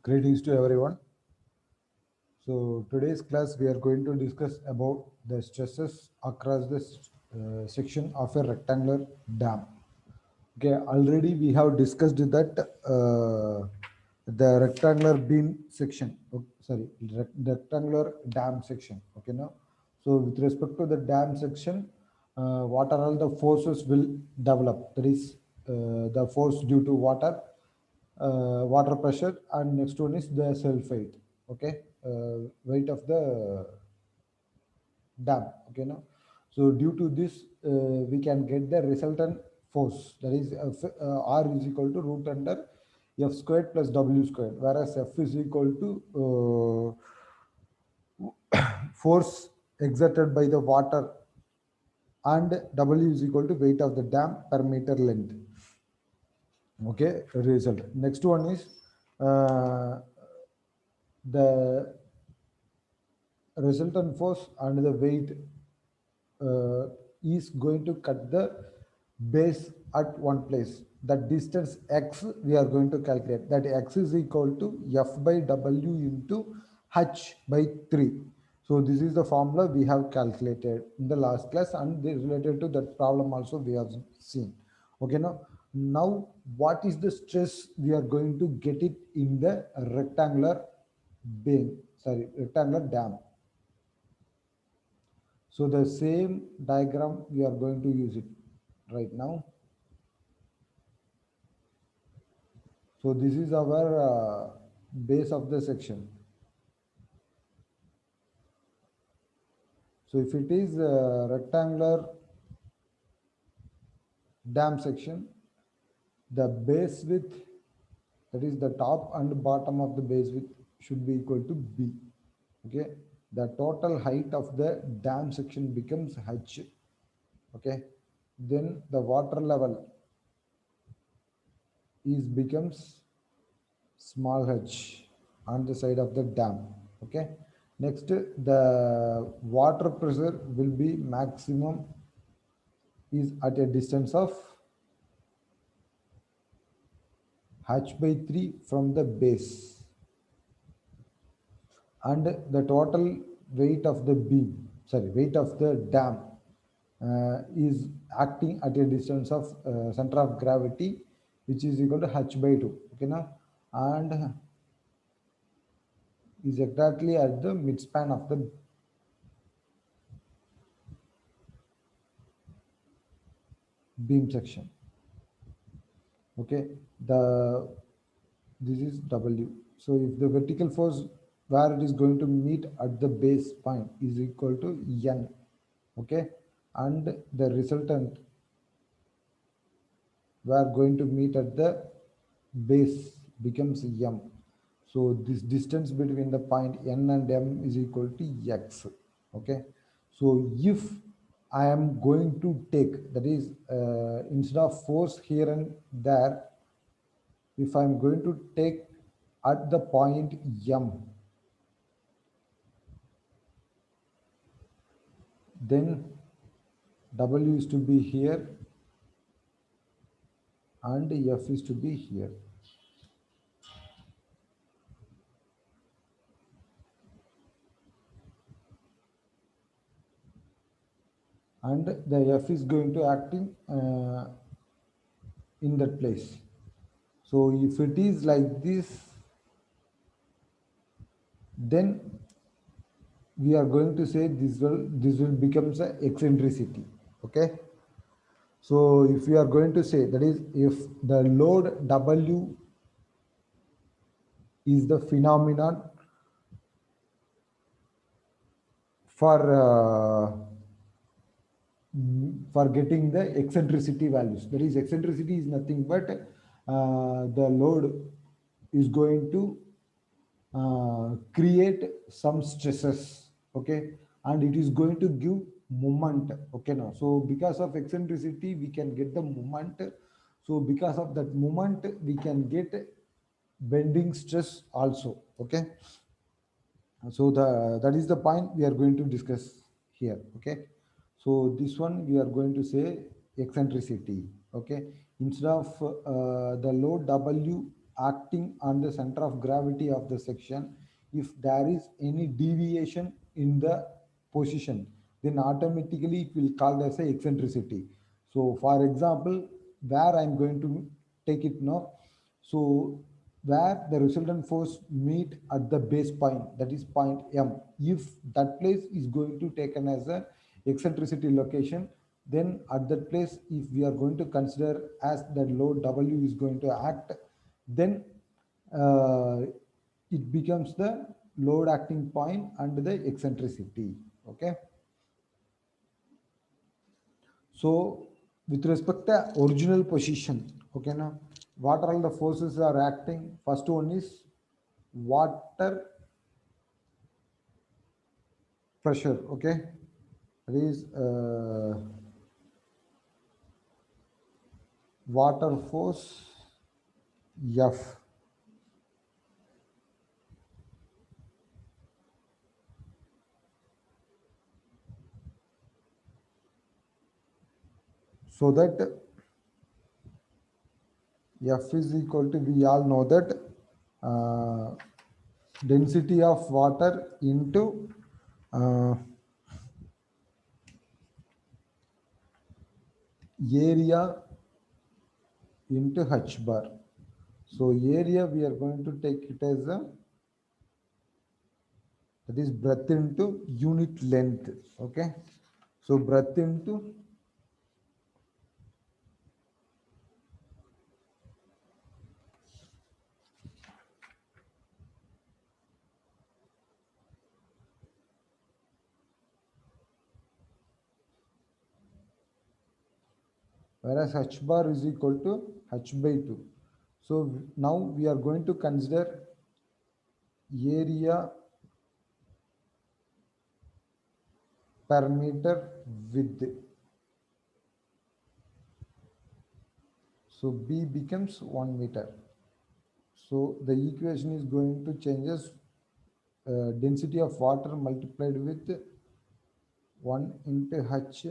Greetings to everyone. So today's class we are going to discuss about the stresses across the section of a rectangular dam. Okay, already we have discussed that the rectangular beam section. Sorry, rectangular dam section. Okay, now so with respect to the dam section, what are all the forces will develop? That is the force due to water pressure, and next one is the self weight. Okay, weight of the dam. Okay, now so due to this we can get the resultant force, that is r is equal to root under f squared plus w squared, whereas f is equal to force exerted by the water, and w is equal to weight of the dam per meter length. Okay, result. Next one is uh, the resultant force and the weight uh, is going to cut the base at one place. That distance x we are going to calculate. That x is equal to f by w into h by 3. So this is the formula we have calculated in the last class, and they related to that problem also we have seen. Okay, now what is the stress we are going to get it in the rectangular rectangular dam. So the same diagram we are going to use it right now. So this is our base of the section. So if it is a rectangular dam section, the base width, that is the top and bottom of the base width, should be equal to B. Okay, the total height of the dam section becomes H. Okay, then the water level is becomes small h on the side of the dam. Okay, next the water pressure will be maximum is at a distance of h by 3 from the base, and the total weight of the weight of the dam is acting at a distance of center of gravity, which is equal to h by 2. Okay, now, and is exactly at the midspan of the beam section. Okay, the this is w. So if the vertical force where it is going to meet at the base point is equal to n. Okay, and the resultant where going to meet at the base becomes m. So this distance between the point n and m is equal to x. Okay, so if I am going to take, that is instead of force here and there, if I'm going to take at the point M, then W is to be here and F is to be here. And the F is going to acting in that place. So if it is like this, then we are going to say this will becomes a eccentricity. Okay, so if we are going to say, that is, if the load W is the phenomenon for getting the eccentricity values. That is, eccentricity is nothing but the load is going to create some stresses. Okay, and it is going to give moment. Okay, now, so because of eccentricity we can get the moment. So because of that moment we can get bending stress also. Okay, so that is the point we are going to discuss here. Okay, so this one we are going to say eccentricity. Okay, instead of the load W acting on the center of gravity of the section. If there is any deviation in the position, then automatically it will called as a eccentricity. So for example, where I'm going to take it now, so where the resultant force meet at the base point, that is point M, if that place is going to taken as a eccentricity location, then at that place, if we are going to consider as the load W is going to act, then uh, it becomes the load acting point and the eccentricity. Okay. So with respect to original position, okay, now what all the forces are acting? First one is water pressure. Okay, that is water force F. So that F is equal to, we all know that uh, density of water into uh, area into H bar. So area we are going to take it as a, that is breadth into unit length. Okay. So breadth into, whereas H bar is equal to H by 2. So now we are going to consider area per meter width. So B becomes 1 meter. So the equation is going to change as density of water multiplied with 1 into H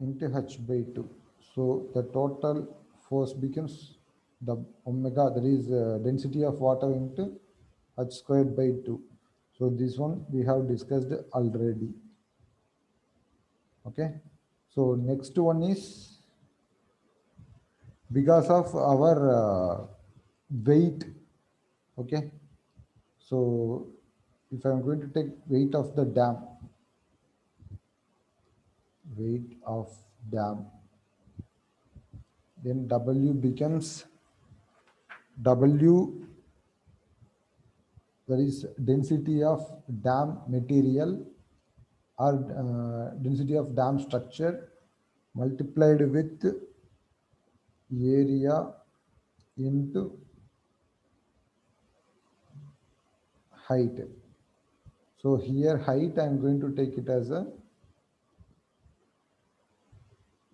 into H by 2. So the total force becomes the omega, that is density of water into H squared by 2. So this one we have discussed already. Okay. So next one is because of our weight. Okay. So if I'm going to take weight of the dam, weight of dam, then W becomes W, that is density of dam material or density of dam structure multiplied with area into height. So here height I'm going to take it as a,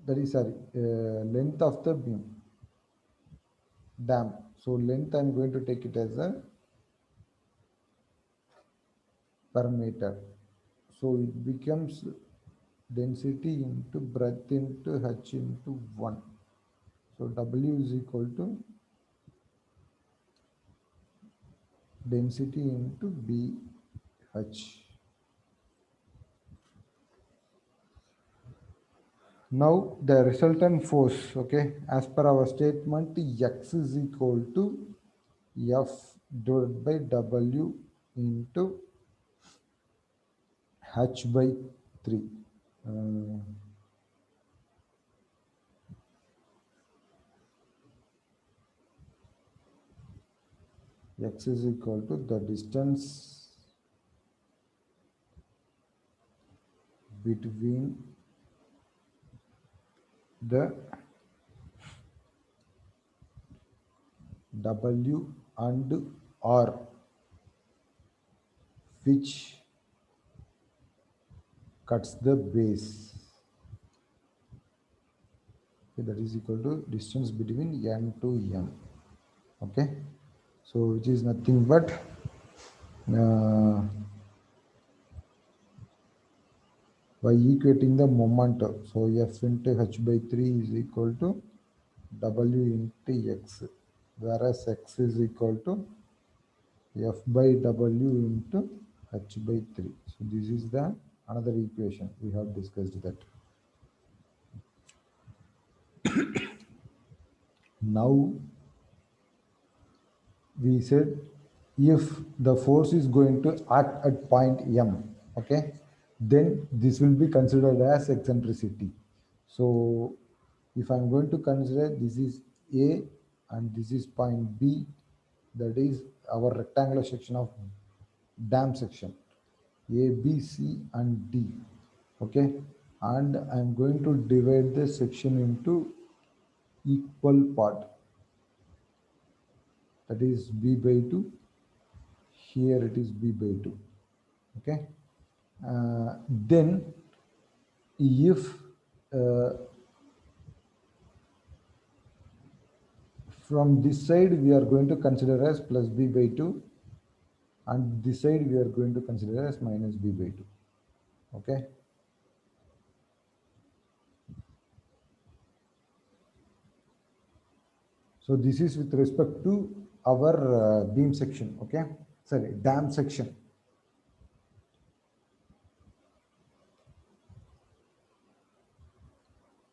that is sorry, length of the beam dam. So length I'm going to take it as a per meter. So it becomes density into breadth into H into 1. So W is equal to density into BH. Now the resultant force, okay, as per our statement, X is equal to F divided by W into H by 3. Uh, X is equal to the distance between the W and R, which cuts the base. Okay, that is equal to distance between N to M. Okay, so which is nothing but uh, by equating the momentum. So F into h by 3 is equal to W into x, whereas x is equal to F by W into h by 3. So this is the another equation. We have discussed that. Now we said if the force is going to act at point M, okay, then this will be considered as eccentricity. So if I'm going to consider this is A and this is point B, that is our rectangular section of dam section, A, B, C and D, okay, and I'm going to divide the section into equal part, that is B by 2, here it is B by 2, okay. Then if from this side we are going to consider as plus B by 2 and this side we are going to consider as minus B by 2, okay. So this is with respect to our beam section, okay, sorry, dam section.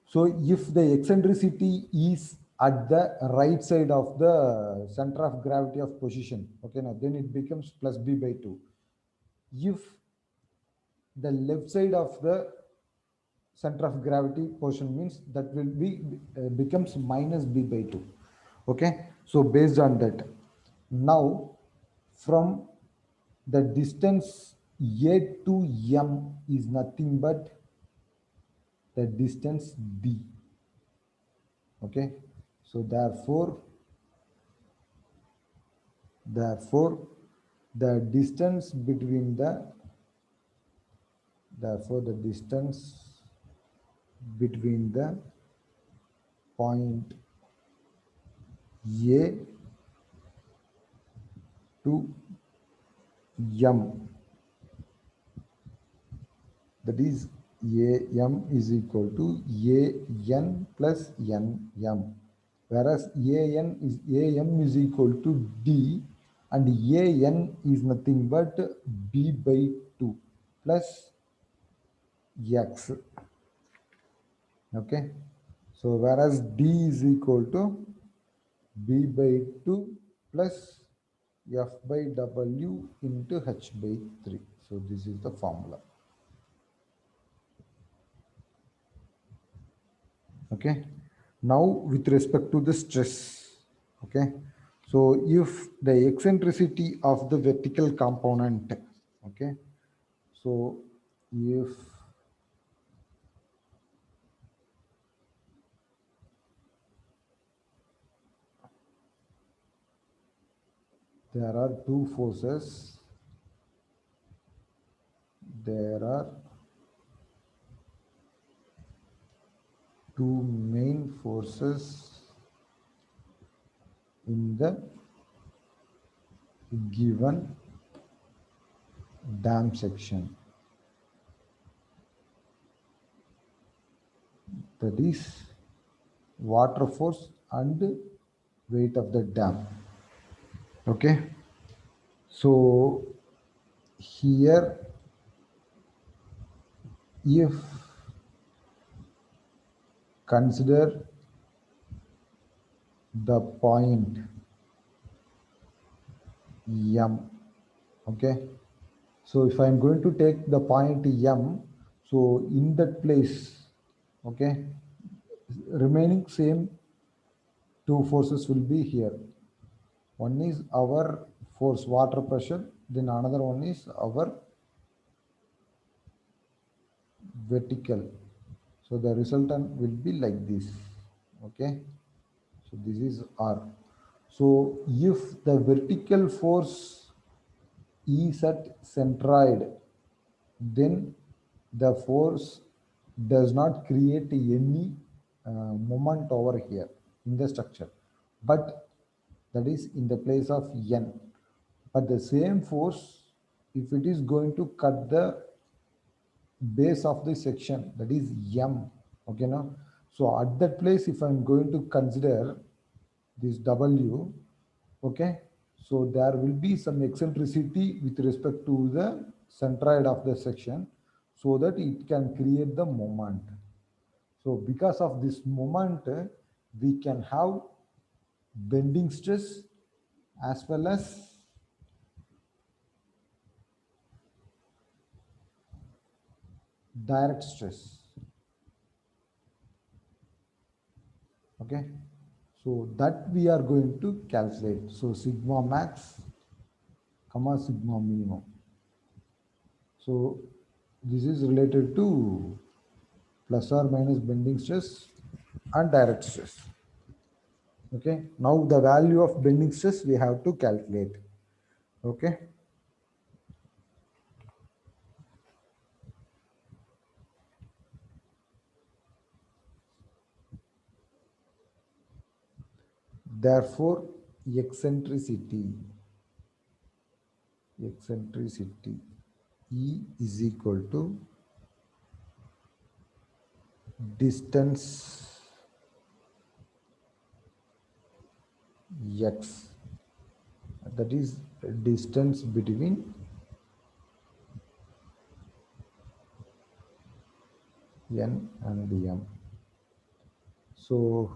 So if the eccentricity is at the right side of the center of gravity of position, okay, now then it becomes plus B by 2. If the left side of the center of gravity portion means that will be becomes minus B by 2, okay. So based on that, now from the distance A to M is nothing but the distance D, okay. So therefore the distance between the distance between the point A to M, that is AM is equal to AN plus NM, whereas AM is equal to D and AN is nothing but B by 2 plus X, okay. So whereas D is equal to B by 2 plus F by W into H by 3. So this is the formula. Okay. Now with respect to the stress, okay. So if the eccentricity of the vertical component, okay. So if there are two forces, there are two main forces in the given dam section, that is water force and weight of the dam, okay. So here if consider the point M, okay. So if I'm going to take the point M, so in that place, okay, remaining same two forces will be here. One is our force water pressure, then another one is our vertical. So the resultant will be like this, okay. So this is R. So if the vertical force is at centroid, then the force does not create any moment over here in the structure, but that is in the place of N. But the same force, if it is going to cut the base of the section, that is m. Okay, now, so at that place, if I'm going to consider this w, okay, so there will be some eccentricity with respect to the centroid of the section, so that it can create the moment. So because of this moment, we can have bending stress as well as direct stress. Okay, so that we are going to calculate. So sigma max comma sigma minimum. So this is related to plus or minus bending stress and direct stress. Okay, now the value of bending stress we have to calculate. Okay, therefore eccentricity E is equal to distance x, that is distance between n and m. So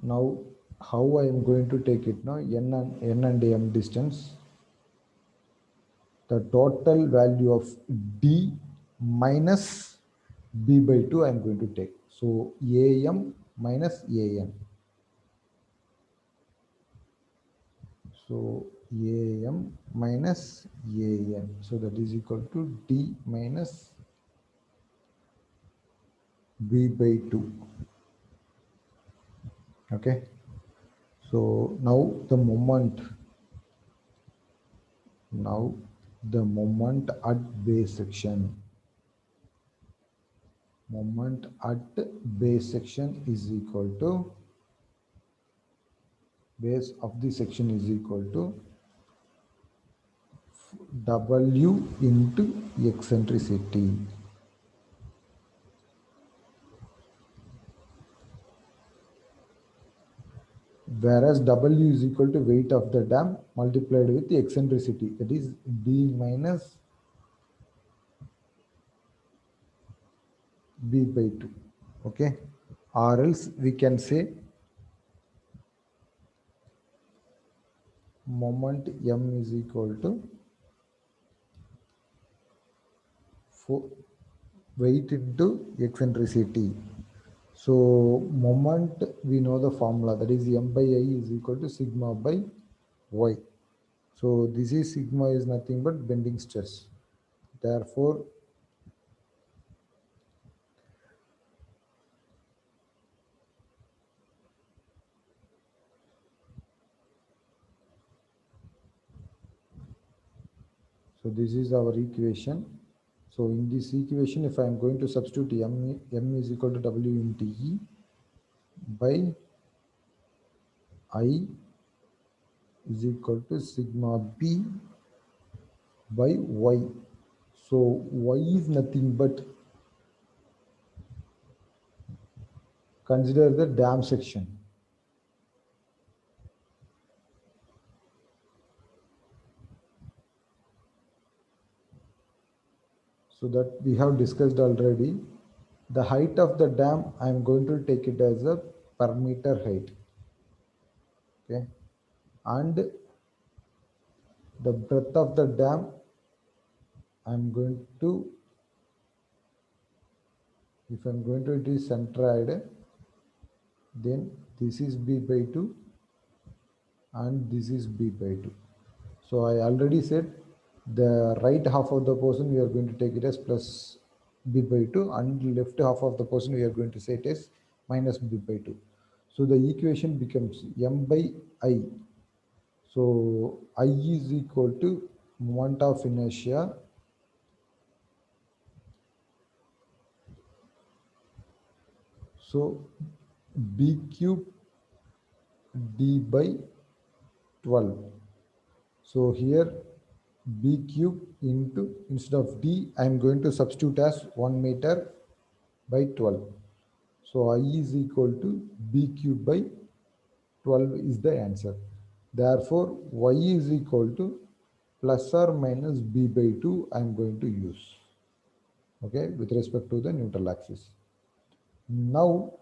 now how I am going to take it now, n and m distance, the total value of d minus b by 2 I am going to take. So am minus an. So am minus an. So that is equal to d minus b by 2. Okay. So now the moment at base section, moment at base section is equal to, base of the section is equal to w into eccentricity. Whereas w is equal to weight of the dam multiplied with the eccentricity, that is d minus b by 2. Okay, or else we can say moment m is equal to weight into eccentricity. So moment, we know the formula, that is m by I is equal to sigma by y. So this is sigma is nothing but bending stress. Therefore so this is our equation. So in this equation, if I am going to substitute m is equal to w into E by I is equal to sigma b by y. So y is nothing but, consider the dam section. So that we have discussed already. The height of the dam, I am going to take it as a per meter height. Okay, and the breadth of the dam, I am going to, if I am going to, it is centroid, then this is b by 2 and this is b by 2. So I already said the right half of the portion we are going to take it as plus b by 2, and left half of the portion we are going to say it as minus b by 2. So the equation becomes m by I. So I is equal to moment of inertia so b cube d by 12. So here b cube into, instead of d, I am going to substitute as 1 meter by 12. So I is equal to b cube by 12 is the answer. Therefore, y is equal to plus or minus b by 2 I am going to use. Okay, with respect to the neutral axis. Now,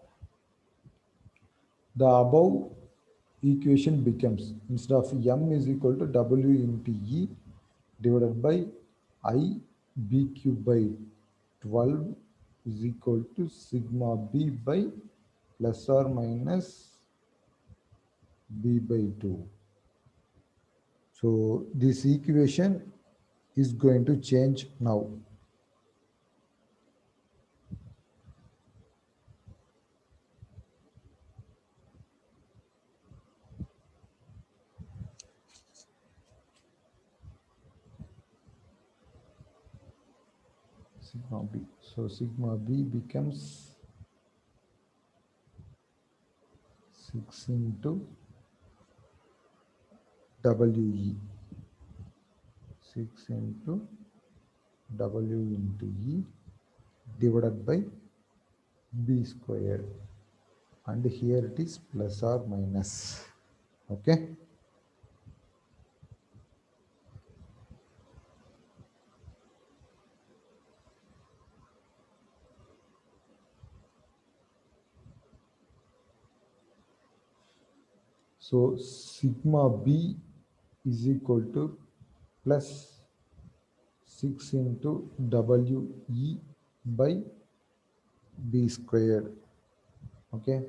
the above equation becomes, instead of m is equal to w into e divided by I b cube by 12 is equal to sigma b by plus or minus b by 2. So this equation is going to change now. Sigma b. So sigma b becomes 6 into we. 6 into w into e divided by b square, and here it is plus or minus. Okay, so sigma b is equal to plus 6 into we by b square. Okay,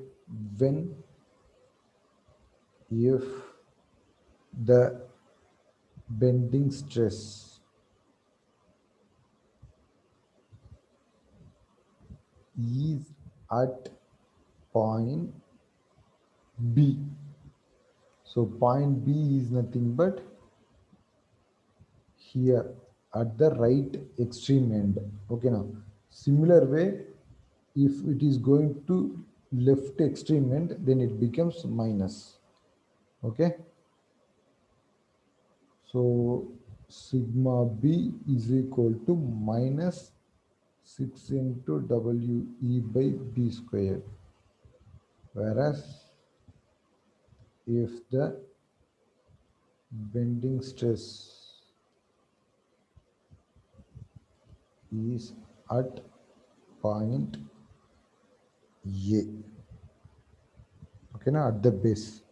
when if the bending stress is at point B. So point B is nothing but here at the right extreme end. Okay, now similar way, if it is going to left extreme end, then it becomes minus. Okay, so sigma B is equal to minus 6 into we by b square, whereas if the bending stress is at point A, okay, now at the base,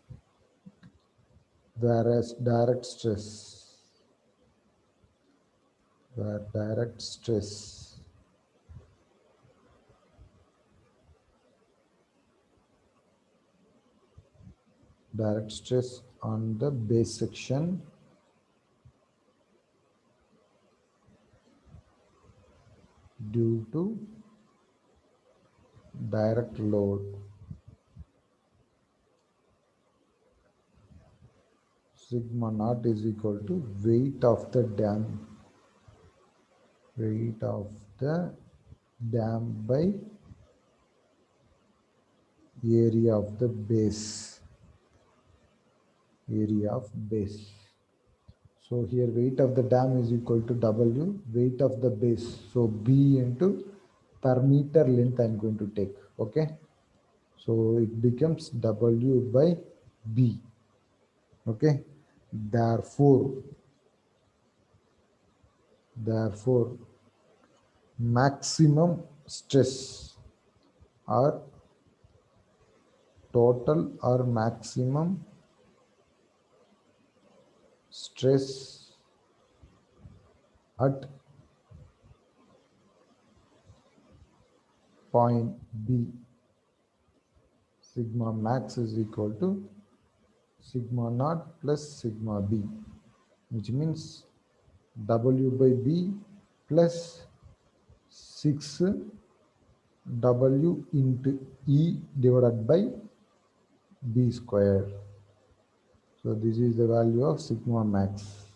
whereas direct stress on the base section due to direct load, sigma naught is equal to weight of the dam by area of base. So here weight of the dam is equal to W, weight of the base. So B into per meter length I am going to take. Okay. So it becomes W by B. Okay. Therefore, maximum stress or total or maximum stress at point B, sigma max is equal to sigma naught plus sigma B, which means W by B plus 6 W into E divided by B square. So this is the value of sigma max.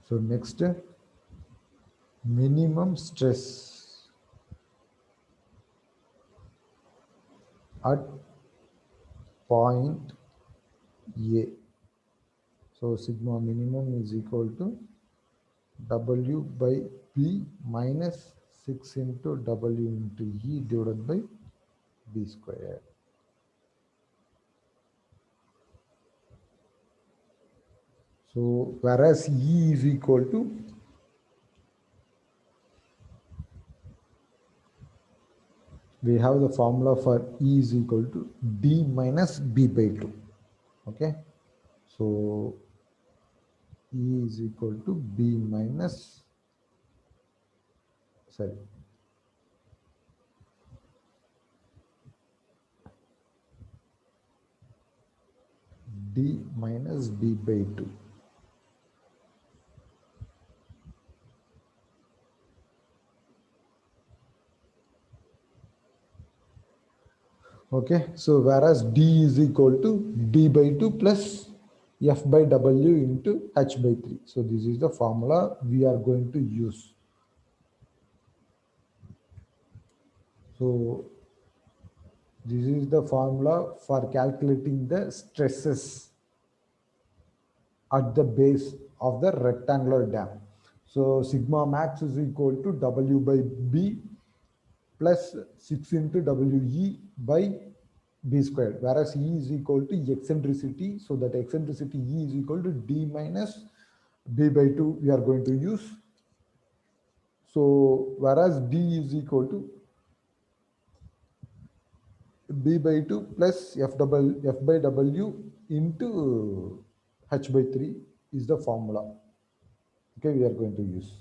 So next, minimum stress at point A. So sigma minimum is equal to W by B minus 6 into W into E divided by B square. So whereas E is equal to, we have the formula for E is equal to D minus B by 2. Okay. So E is equal to B minus, sorry, D minus B by 2. Okay, so whereas D is equal to D by 2 plus F by W into H by 3. So this is the formula we are going to use. So this is the formula for calculating the stresses at the base of the rectangular dam. So sigma max is equal to W by B plus 6 into WE by B squared, whereas E is equal to eccentricity. So that eccentricity E is equal to D minus B by 2 we are going to use. So whereas D is equal to B by 2 plus F by W into H by 3 is the formula. Okay, we are going to use.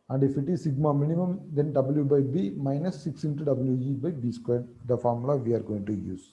And if it is sigma minimum, then W by B minus 6 into WE by B squared, the formula we are going to use.